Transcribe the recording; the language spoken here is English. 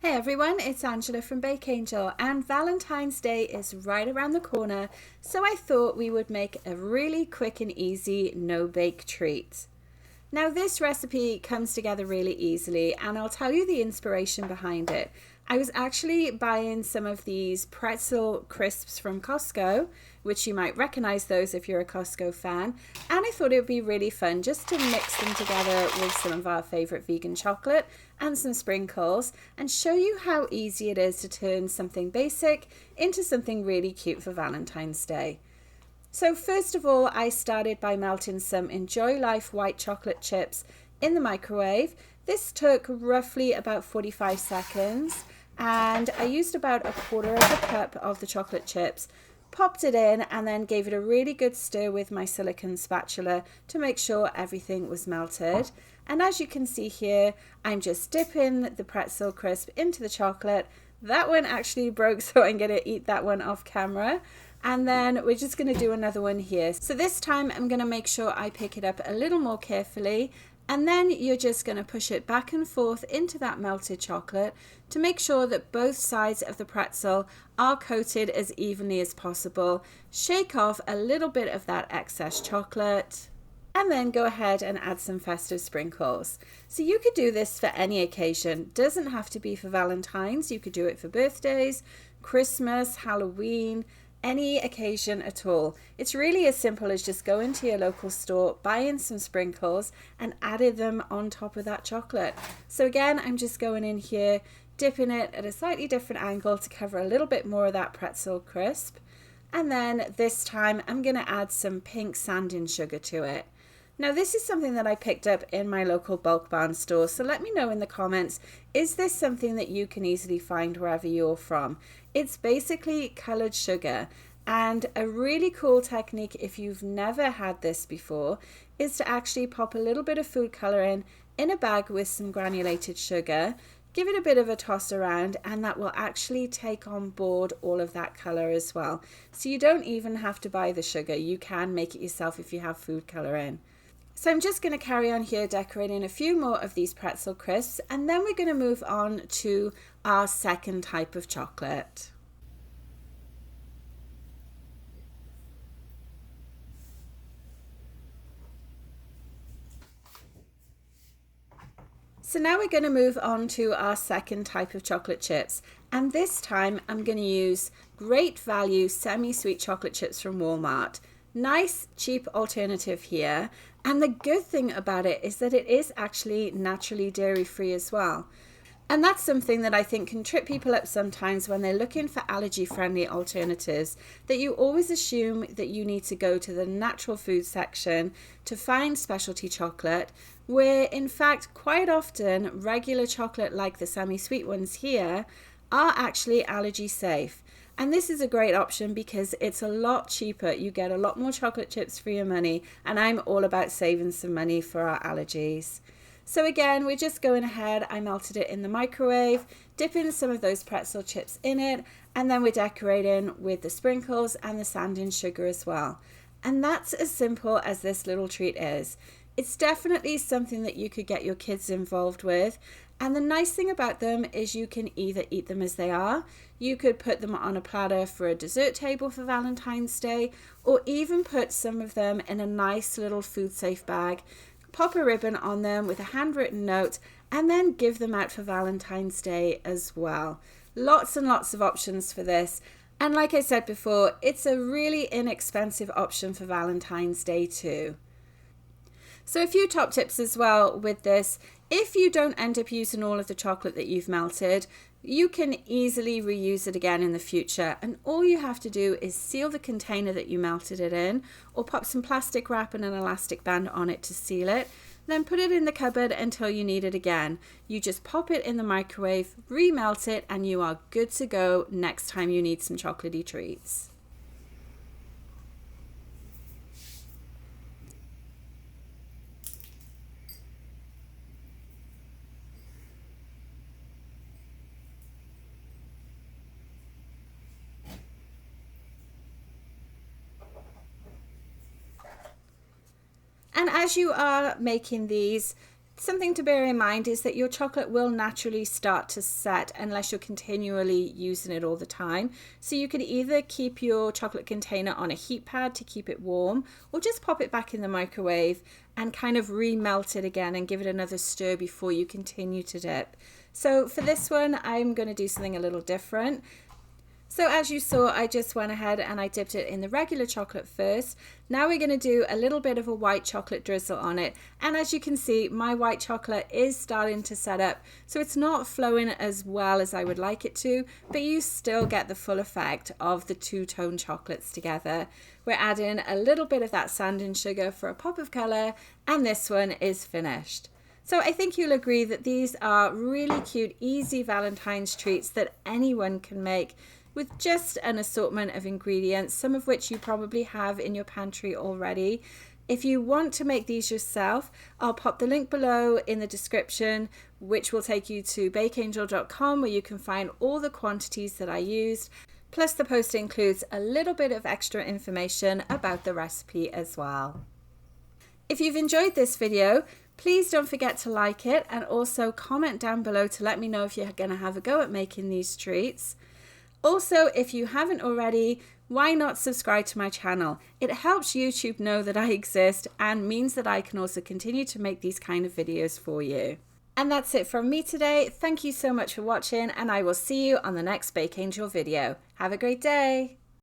Hey everyone, it's Angela from Bake Angel, and Valentine's Day is right around the corner, so I thought we would make a really quick and easy no-bake treat. Now this recipe comes together really easily, and I'll tell you the inspiration behind it. I was actually buying some of these pretzel crisps from Costco, which you might recognize those if you're a Costco fan, and I thought it would be really fun just to mix them together with some of our favorite vegan chocolate and some sprinkles and show you how easy it is to turn something basic into something really cute for Valentine's Day. So first of all, I started by melting some Enjoy Life white chocolate chips in the microwave. This took roughly about 45 seconds, and I used about a quarter of a cup of the chocolate chips, popped it in, and then gave it a really good stir with my silicone spatula to make sure everything was melted. And as you can see here, I'm just dipping the pretzel crisp into the chocolate. That one actually broke, so I'm going to eat that one off camera. And then we're just going to do another one here. So this time I'm going to make sure I pick it up a little more carefully, and then you're just going to push it back and forth into that melted chocolate to make sure that both sides of the pretzel are coated as evenly as possible. Shake off a little bit of that excess chocolate, and then go ahead and add some festive sprinkles. So you could do this for any occasion. Doesn't have to be for Valentine's. You could do it for birthdays, Christmas, Halloween, any occasion at all. It's really as simple as just going to your local store, buying some sprinkles, and adding them on top of that chocolate. So again, I'm just going in here, dipping it at a slightly different angle to cover a little bit more of that pretzel crisp. And then this time I'm going to add some pink sanding sugar to it. Now this is something that I picked up in my local bulk barn store, so let me know in the comments, is this something that you can easily find wherever you're from? It's basically colored sugar, and a really cool technique if you've never had this before is to actually pop a little bit of food coloring in a bag with some granulated sugar, give it a bit of a toss around, and that will actually take on board all of that color as well. So you don't even have to buy the sugar, you can make it yourself if you have food coloring. So I'm just going to carry on here decorating a few more of these pretzel crisps, and then we're going to move on to our second type of chocolate. So now we're going to move on to our second type of chocolate chips, and this time I'm going to use great value semi-sweet chocolate chips from Walmart. Nice cheap alternative here, and the good thing about it is that it is actually naturally dairy free as well. And that's something that I think can trip people up sometimes when they're looking for allergy-friendly alternatives, that you always assume that you need to go to the natural food section to find specialty chocolate, where in fact quite often regular chocolate like the semi-sweet ones here are actually allergy safe. And this is a great option because it's a lot cheaper. You get a lot more chocolate chips for your money, and I'm all about saving some money for our allergies. So again, we're just going ahead, I melted it in the microwave, dipping some of those pretzel chips in it, and then we're decorating with the sprinkles and the sanding sugar as well. And that's as simple as this little treat is. It's definitely something that you could get your kids involved with. And the nice thing about them is you can either eat them as they are, you could put them on a platter for a dessert table for Valentine's Day, or even put some of them in a nice little food safe bag, pop a ribbon on them with a handwritten note, and then give them out for Valentine's Day as well. Lots and lots of options for this. And like I said before, it's a really inexpensive option for Valentine's Day too. So a few top tips as well with this. If you don't end up using all of the chocolate that you've melted, you can easily reuse it again in the future. And all you have to do is seal the container that you melted it in, or pop some plastic wrap and an elastic band on it to seal it. Then put it in the cupboard until you need it again. You just pop it in the microwave, remelt it, and you are good to go next time you need some chocolatey treats. And as you are making these, Something to bear in mind is that your chocolate will naturally start to set unless you're continually using it all the time. So you could either keep your chocolate container on a heat pad to keep it warm, or just pop it back in the microwave and kind of remelt it again and give it another stir before you continue to dip. So for this one, I'm going to do something a little different. So as you saw, I just went ahead and I dipped it in the regular chocolate first. Now we're going to do a little bit of a white chocolate drizzle on it. And as you can see, my white chocolate is starting to set up. So it's not flowing as well as I would like it to, but you still get the full effect of the two-tone chocolates together. We're adding a little bit of that sand and sugar for a pop of color, and this one is finished. So I think you'll agree that these are really cute, easy Valentine's treats that anyone can make with just an assortment of ingredients, some of which you probably have in your pantry already. If you want to make these yourself, I'll pop the link below in the description, which will take you to bakeangel.com, where you can find all the quantities that I used. Plus the post includes a little bit of extra information about the recipe as well. If you've enjoyed this video, please don't forget to like it and also comment down below to let me know if you're going to have a go at making these treats. Also, if you haven't already, why not subscribe to my channel? It helps YouTube know that I exist and means that I can also continue to make these kind of videos for you. And that's it from me today. Thank you so much for watching, and I will see you on the next Bake Angel video. Have a great day.